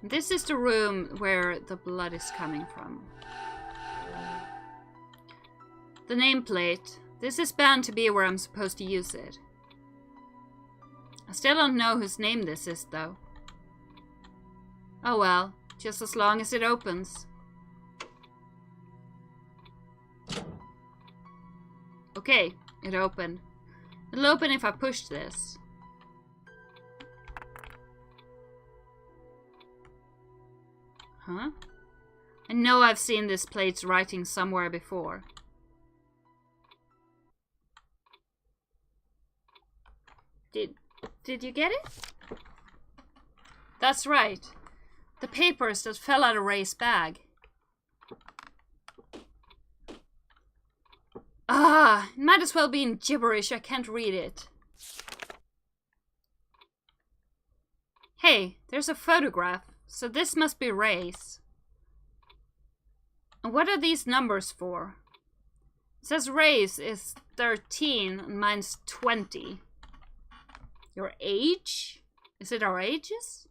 This is the room where the blood is coming from. The nameplate. This is bound to be where I'm supposed to use it. I still don't know whose name this is, though. Oh well, just as long as it opens. Okay, it opened. It'll open if I push this. Huh? I know I've seen this plate's writing somewhere before. Did you get it? That's right. The papers that fell out of Ray's bag. Ah, it might as well be in gibberish. I can't read it. Hey, there's a photograph, so this must be Ray's. And what are these numbers for? It says Ray's is 13 and mine's 20. Your age? Is it our ages?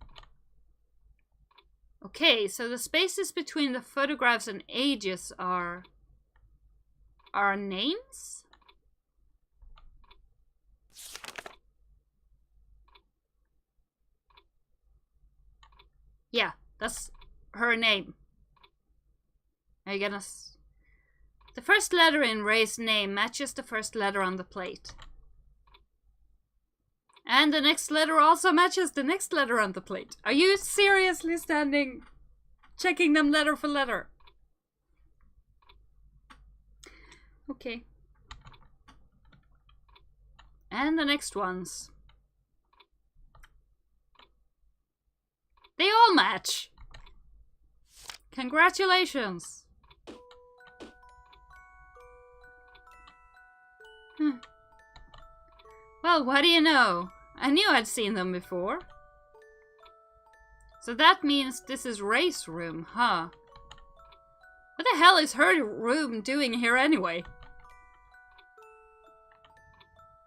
Okay, so the spaces between the photographs and ages are our names? Yeah, that's her name. Are you gonna... The first letter in Ray's name matches the first letter on the plate. And the next letter also matches the next letter on the plate. Are you seriously standing, checking them letter for letter? Okay. And the next ones. They all match. Congratulations. Well, what do you know? I knew I'd seen them before. So that means this is Ray's room, huh? What the hell is her room doing here anyway?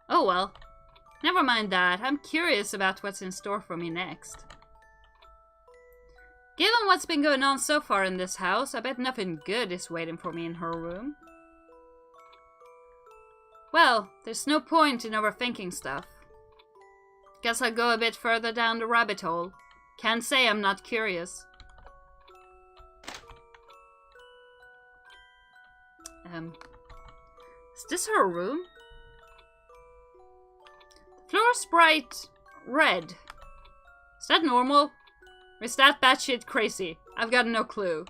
Oh well. Never mind that. I'm curious about what's in store for me next. Given what's been going on so far in this house, I bet nothing good is waiting for me in her room. Well, there's no point in overthinking stuff. Guess I'll go a bit further down the rabbit hole. Can't say I'm not curious. Is this her room? The floor's bright red. Is that normal? Or is that batshit crazy? I've got no clue.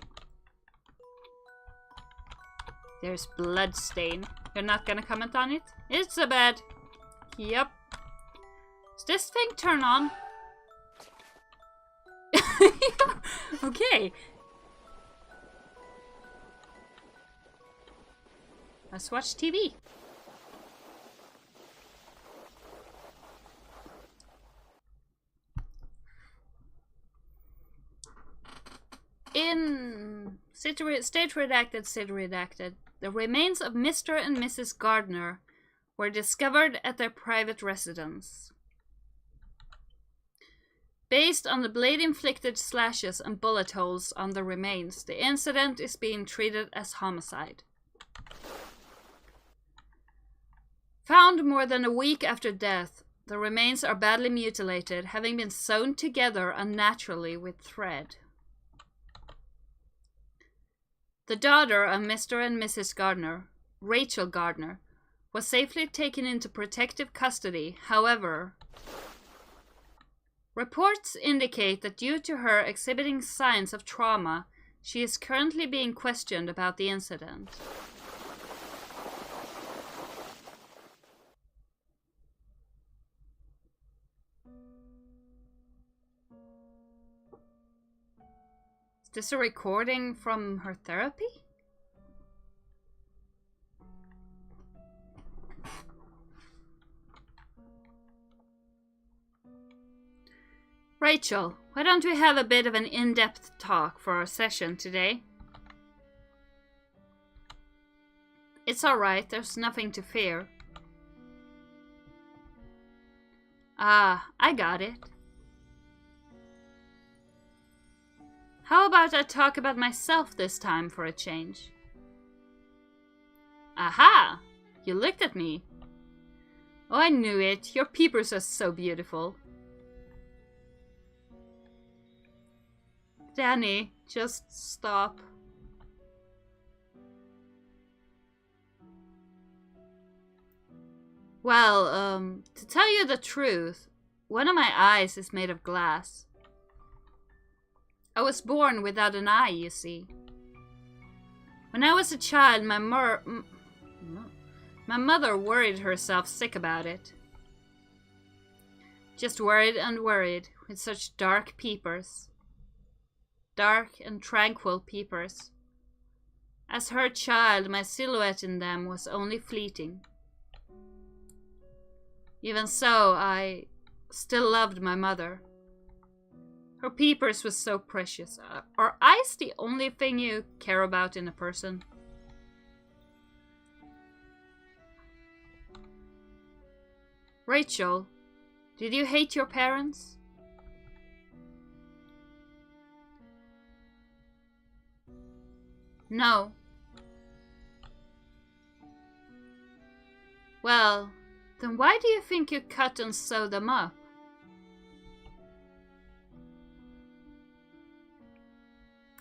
There's blood stain. You're not gonna comment on it? It's a bed. Yep. Does this thing turn on? Okay. Let's watch TV. In State Redacted, State Redacted, the remains of Mr. and Mrs. Gardner were discovered at their private residence. Based on the blade-inflicted slashes and bullet holes on the remains, the incident is being treated as homicide. Found more than a week after death, the remains are badly mutilated, having been sewn together unnaturally with thread. The daughter of Mr. and Mrs. Gardner, Rachel Gardner, was safely taken into protective custody. However, reports indicate that due to her exhibiting signs of trauma, she is currently being questioned about the incident. Is this a recording from her therapy? Rachel, why don't we have a bit of an in-depth talk for our session today? It's alright, there's nothing to fear. Ah, I got it. How about I talk about myself this time for a change? Aha! You looked at me. Oh, I knew it. Your peepers are so beautiful. Danny, just stop. Well, to tell you the truth, one of my eyes is made of glass. I was born without an eye, you see. When I was a child, my mother worried herself sick about it. Just worried and worried, with such dark peepers. Dark and tranquil peepers. As her child, my silhouette in them was only fleeting. Even so, I still loved my mother. Her peepers was so precious. Are eyes the only thing you care about in a person? Rachel, did you hate your parents? No. Well, then why do you think you cut and sew them up?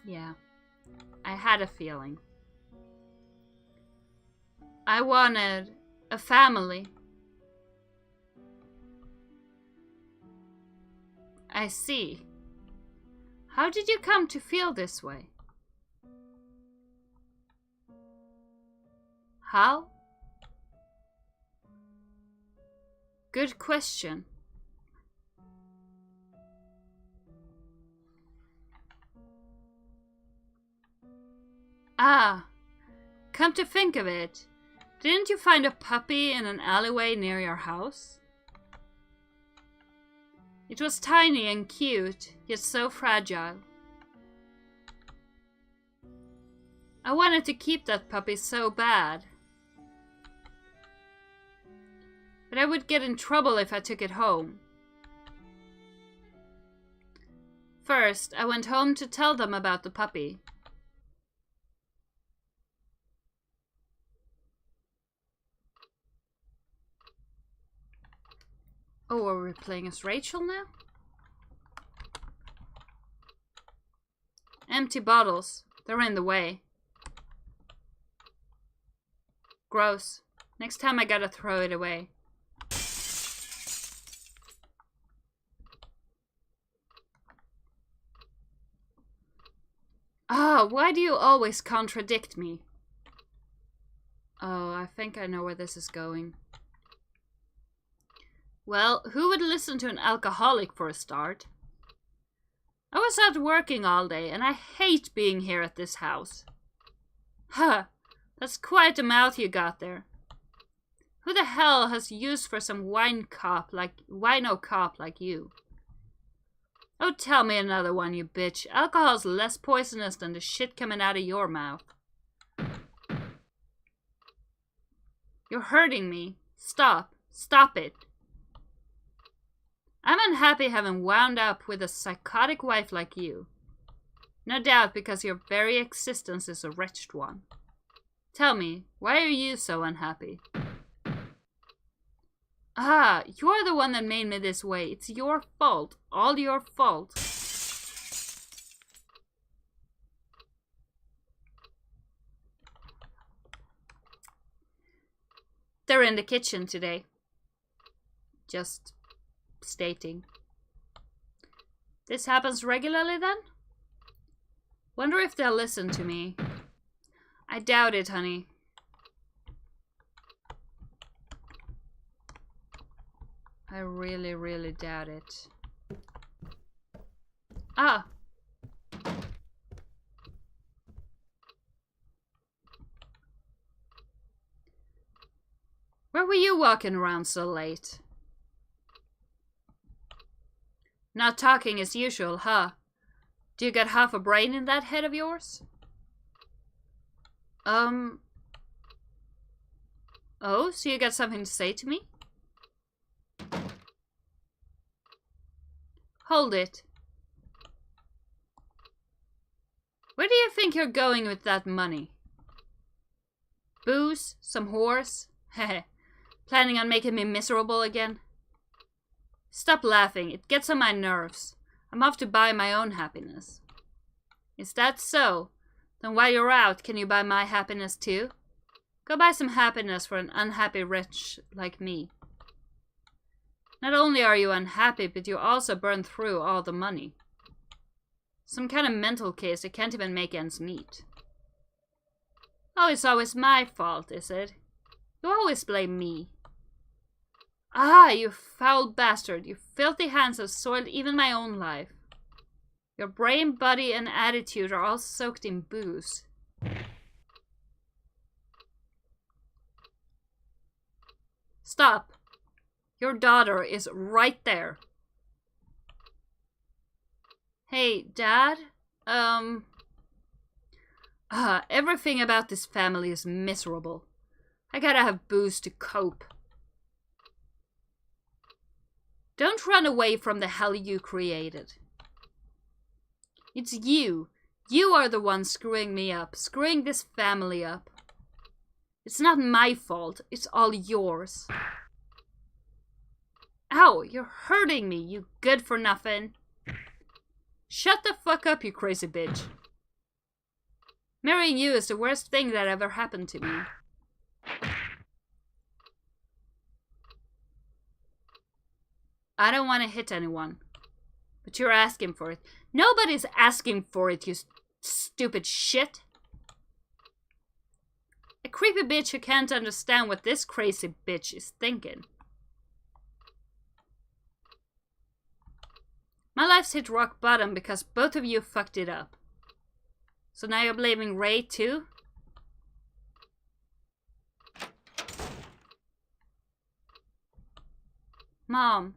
Yeah, I had a feeling. I wanted a family. I see. How did you come to feel this way? How? Good question. Ah, come to think of it, didn't you find a puppy in an alleyway near your house? It was tiny and cute, yet so fragile. I wanted to keep that puppy so bad. But I would get in trouble if I took it home. First, I went home to tell them about the puppy. Oh, are we playing as Rachel now? Empty bottles. They're in the way. Gross. Next time I gotta throw it away. Ah, why do you always contradict me? Oh, I think I know where this is going. Well, who would listen to an alcoholic for a start? I was out working all day, and I hate being here at this house. Huh, that's quite a mouth you got there. Who the hell has use for some wino cop like you? Oh, tell me another one, you bitch. Alcohol's less poisonous than the shit coming out of your mouth. You're hurting me. Stop. Stop it. I'm unhappy having wound up with a psychotic wife like you. No doubt because your very existence is a wretched one. Tell me, why are you so unhappy? Ah, you're the one that made me this way. It's your fault. All your fault. They're in the kitchen today. Just stating. This happens regularly then? Wonder if they'll listen to me. I doubt it, honey. I really, really doubt it. Ah! Where were you walking around so late? Not talking as usual, huh? Do you got half a brain in that head of yours? Oh, so you got something to say to me? Hold it. Where do you think you're going with that money? Booze? Some whores? Heh. Planning on making me miserable again? Stop laughing, it gets on my nerves. I'm off to buy my own happiness. Is that so? Then while you're out, can you buy my happiness too? Go buy some happiness for an unhappy wretch like me. Not only are you unhappy, but you also burn through all the money. Some kind of mental case that can't even make ends meet. Oh, it's always my fault, is it? You always blame me. Ah, you foul bastard, your filthy hands have soiled even my own life. Your brain, body, and attitude are all soaked in booze. Stop. Your daughter is right there. Hey, Dad? Everything about this family is miserable. I gotta have booze to cope. Don't run away from the hell you created. It's you. You are the one screwing me up, screwing this family up. It's not my fault, it's all yours. Ow, you're hurting me, you good-for-nothing. Shut the fuck up, you crazy bitch. Marrying you is the worst thing that ever happened to me. I don't want to hit anyone. But you're asking for it. Nobody's asking for it, you stupid shit. A creepy bitch who can't understand what this crazy bitch is thinking. My life's hit rock bottom because both of you fucked it up. So now you're blaming Ray too? Mom.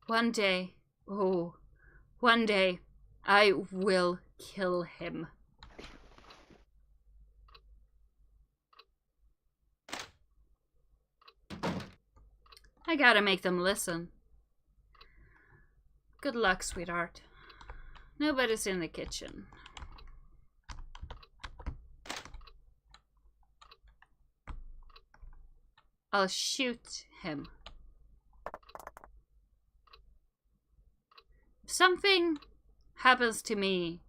One day, I will kill him. I gotta make them listen. Good luck, sweetheart. Nobody's in the kitchen. I'll shoot him. If something happens to me,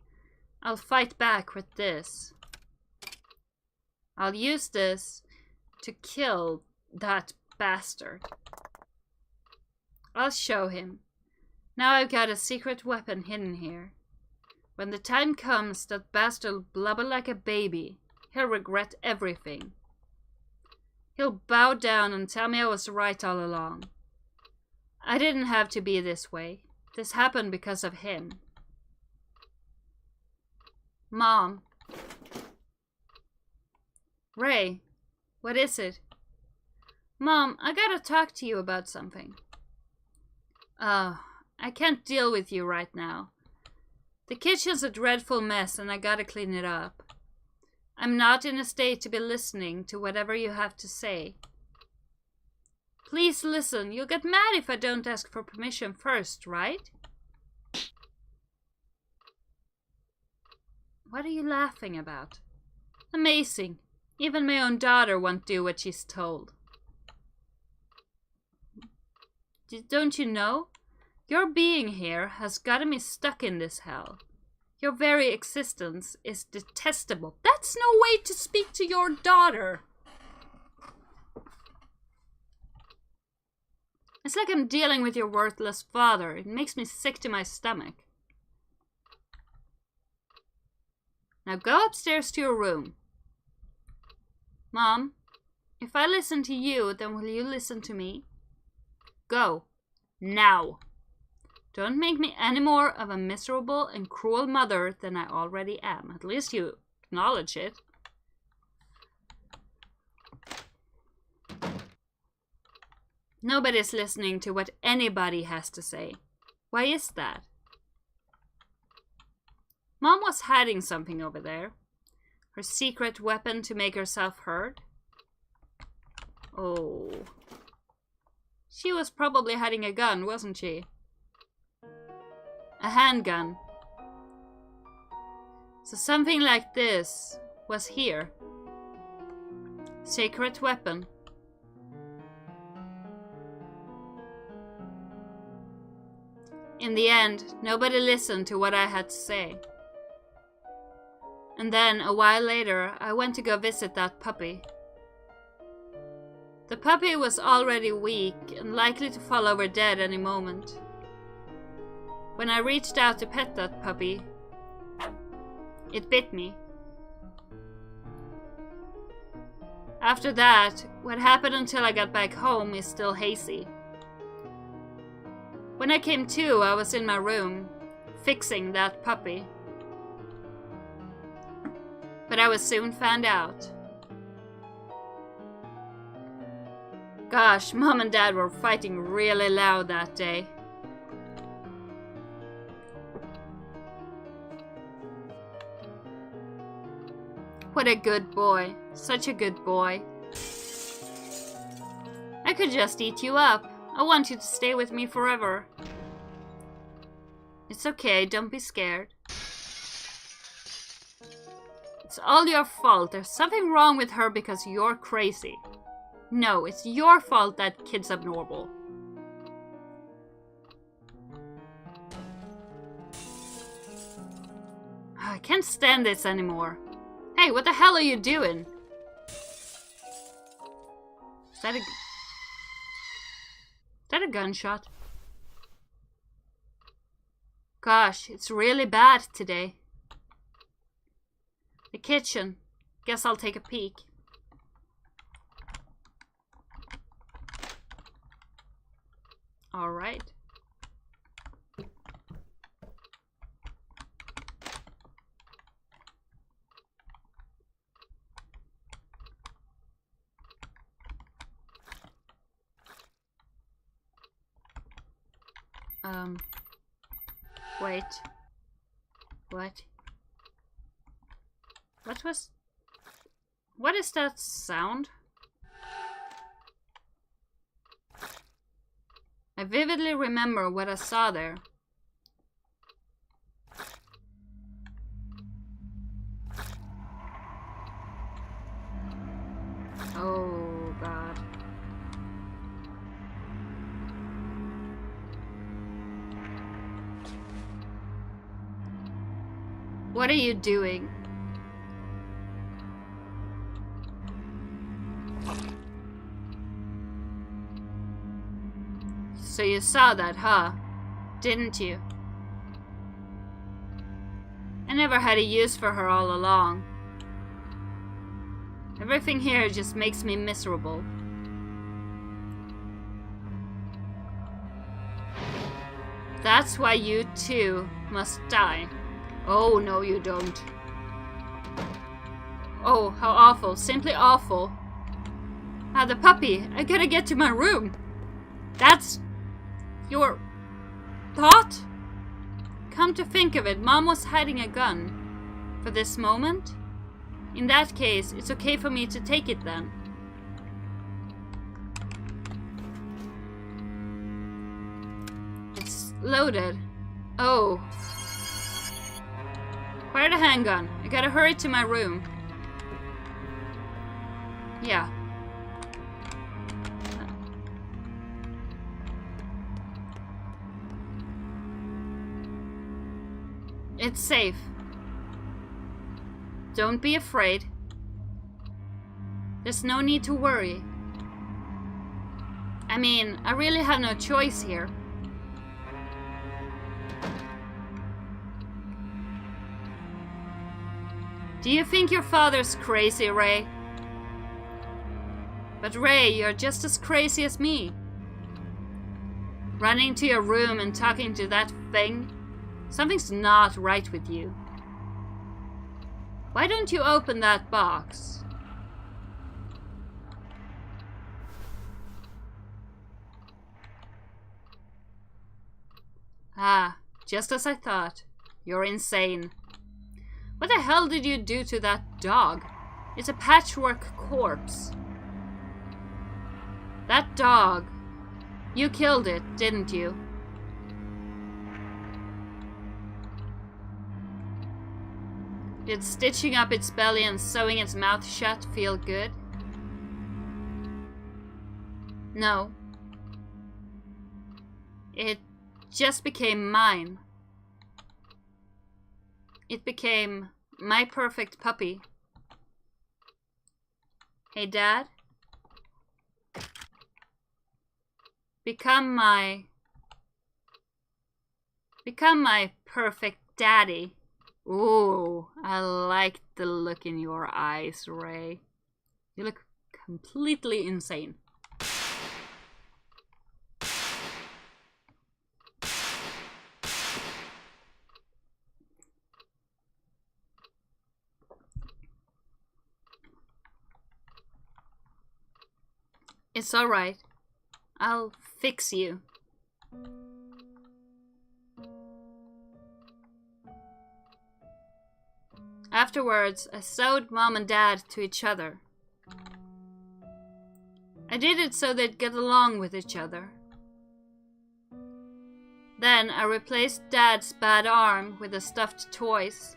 I'll fight back with this. I'll use this to kill that bastard. I'll show him. Now I've got a secret weapon hidden here. When the time comes, that bastard will blubber like a baby. He'll regret everything. He'll bow down and tell me I was right all along. I didn't have to be this way. This happened because of him. Mom. Ray, what is it? Mom, I gotta talk to you about something. I can't deal with you right now. The kitchen's a dreadful mess and I gotta clean it up. I'm not in a state to be listening to whatever you have to say. Please listen, you'll get mad if I don't ask for permission first, right? What are you laughing about? Amazing. Even my own daughter won't do what she's told. Don't you know? Your being here has gotten me stuck in this hell. Your very existence is detestable. That's no way to speak to your daughter. It's like I'm dealing with your worthless father. It makes me sick to my stomach. Now go upstairs to your room. Mom, if I listen to you, then will you listen to me? Go. Now. Don't make me any more of a miserable and cruel mother than I already am. At least you acknowledge it. Nobody's listening to what anybody has to say. Why is that? Mom was hiding something over there. Her secret weapon to make herself heard. Oh. She was probably hiding a gun, wasn't she? A handgun. So something like this was here. Sacred weapon. In the end, nobody listened to what I had to say. And then, a while later, I went to go visit that puppy. The puppy was already weak and likely to fall over dead any moment. When I reached out to pet that puppy, it bit me. After that, what happened until I got back home is still hazy. When I came to, I was in my room, fixing that puppy. But I was soon found out. Gosh, Mom and Dad were fighting really loud that day. What a good boy. Such a good boy. I could just eat you up. I want you to stay with me forever. It's okay, don't be scared. It's all your fault. There's something wrong with her because you're crazy. No, it's your fault that kid's abnormal. I can't stand this anymore. Hey, what the hell are you doing? Is that a gunshot? Gosh, it's really bad today. The kitchen. Guess I'll take a peek. All right. Wait. What? What is that sound? I vividly remember what I saw there. Oh, God. What are you doing? So you saw that, huh? Didn't you? I never had a use for her all along. Everything here just makes me miserable. That's why you too must die. Oh, no you don't. Oh, how awful. Simply awful. Ah, the puppy. I gotta get to my room. That's your thought? Come to think of it, Mom was hiding a gun. For this moment? In that case, it's okay for me to take it then. It's loaded. Oh. Fire the handgun. I gotta hurry to my room. Yeah. It's safe. Don't be afraid. There's no need to worry. I mean, I really have no choice here. Do you think your father's crazy, Ray? But Ray, you're just as crazy as me. Running to your room and talking to that thing? Something's not right with you. Why don't you open that box? Ah, just as I thought. You're insane. What the hell did you do to that dog? It's a patchwork corpse. That dog. You killed it, didn't you? Did stitching up its belly and sewing its mouth shut feel good? No. It just became mine. It became my perfect puppy. Hey, Dad? Become my perfect daddy. Ooh, I like the look in your eyes, Ray. You look completely insane. It's alright. I'll fix you. Afterwards, I sewed Mom and Dad to each other. I did it so they'd get along with each other. Then I replaced Dad's bad arm with the stuffed toys.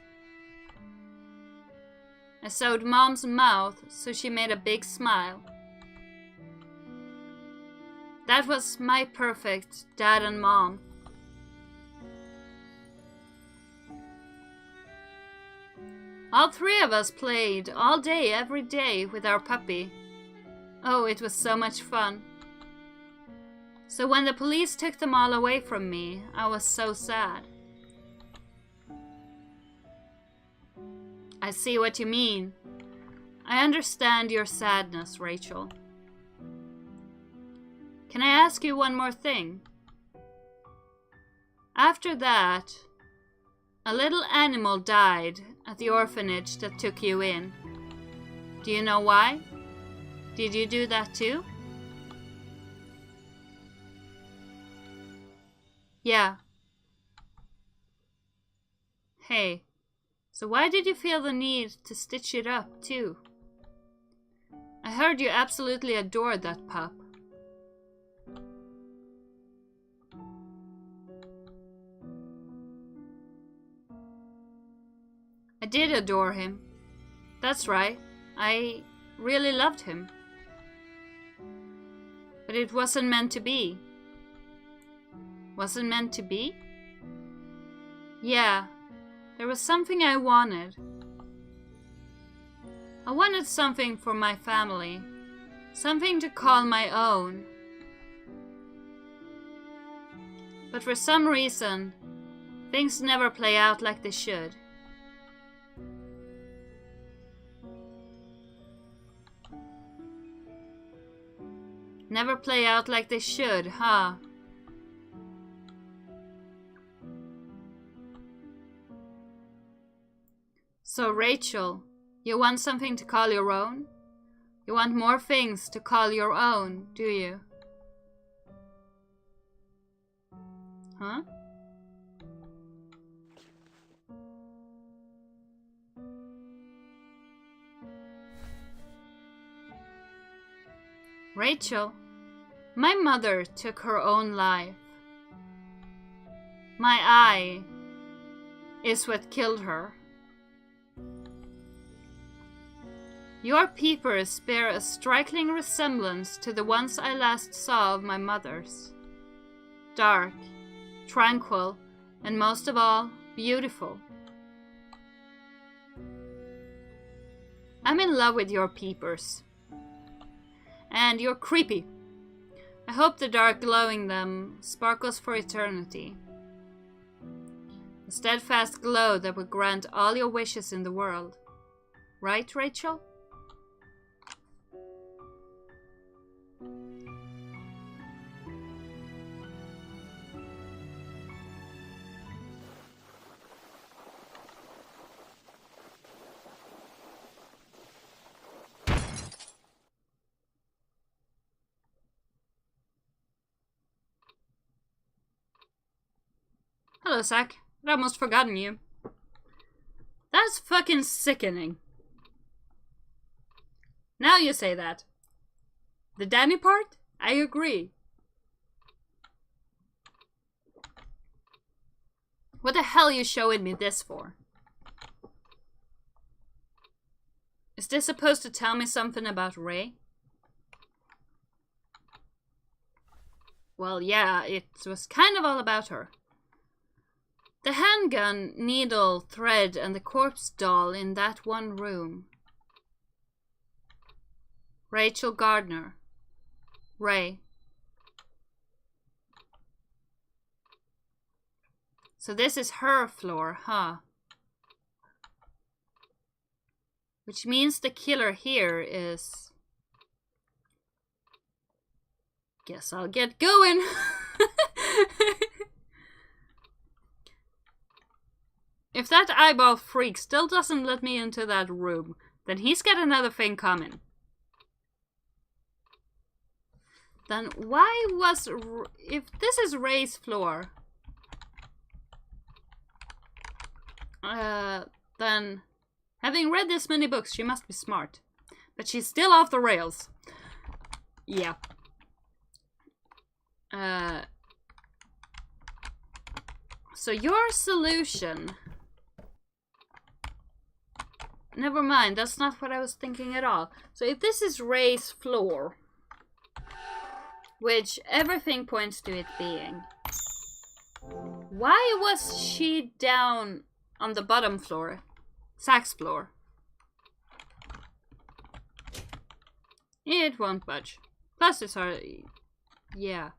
I sewed Mom's mouth so she made a big smile. That was my perfect Dad and Mom. All three of us played all day, every day with our puppy. Oh, it was so much fun. So when the police took them all away from me, I was so sad. I see what you mean. I understand your sadness, Rachel. Can I ask you one more thing? After that, a little animal died at the orphanage that took you in. Do you know why? Did you do that too? Yeah. Hey, so why did you feel the need to stitch it up too? I heard you absolutely adored that pup. I did adore him. That's right, I really loved him. But it wasn't meant to be. Wasn't meant to be? Yeah, there was something I wanted. I wanted something for my family. Something to call my own. But for some reason, things never play out like they should. Never play out like they should, huh? So, Rachel, you want something to call your own? You want more things to call your own, do you? Huh? Rachel, my mother took her own life. My eye is what killed her. Your peepers bear a striking resemblance to the ones I last saw of my mother's. Dark, tranquil, and most of all, beautiful. I'm in love with your peepers. And you're creepy. I hope the dark glow in them sparkles for eternity. A steadfast glow that will grant all your wishes in the world. Right, Rachel? Hello, Zach. I'd almost forgotten you. That's fucking sickening. Now you say that. The Danny part? I agree. What the hell are you showing me this for? Is this supposed to tell me something about Ray? Well, yeah, it was kind of all about her. The handgun, needle, thread, and the corpse doll in that one room. Rachel Gardner. Ray. So this is her floor, huh? Which means the killer here is... Guess I'll get going. If that eyeball freak still doesn't let me into that room, then he's got another thing coming. Then why was... If this is Ray's floor... then... Having read this many books, she must be smart. But she's still off the rails. Yeah. So your solution... Never mind, that's not what I was thinking at all. So if this is Ray's floor, which everything points to it being, why was she down on the bottom floor? Zach's floor. It won't budge. Plus it's hard. Yeah.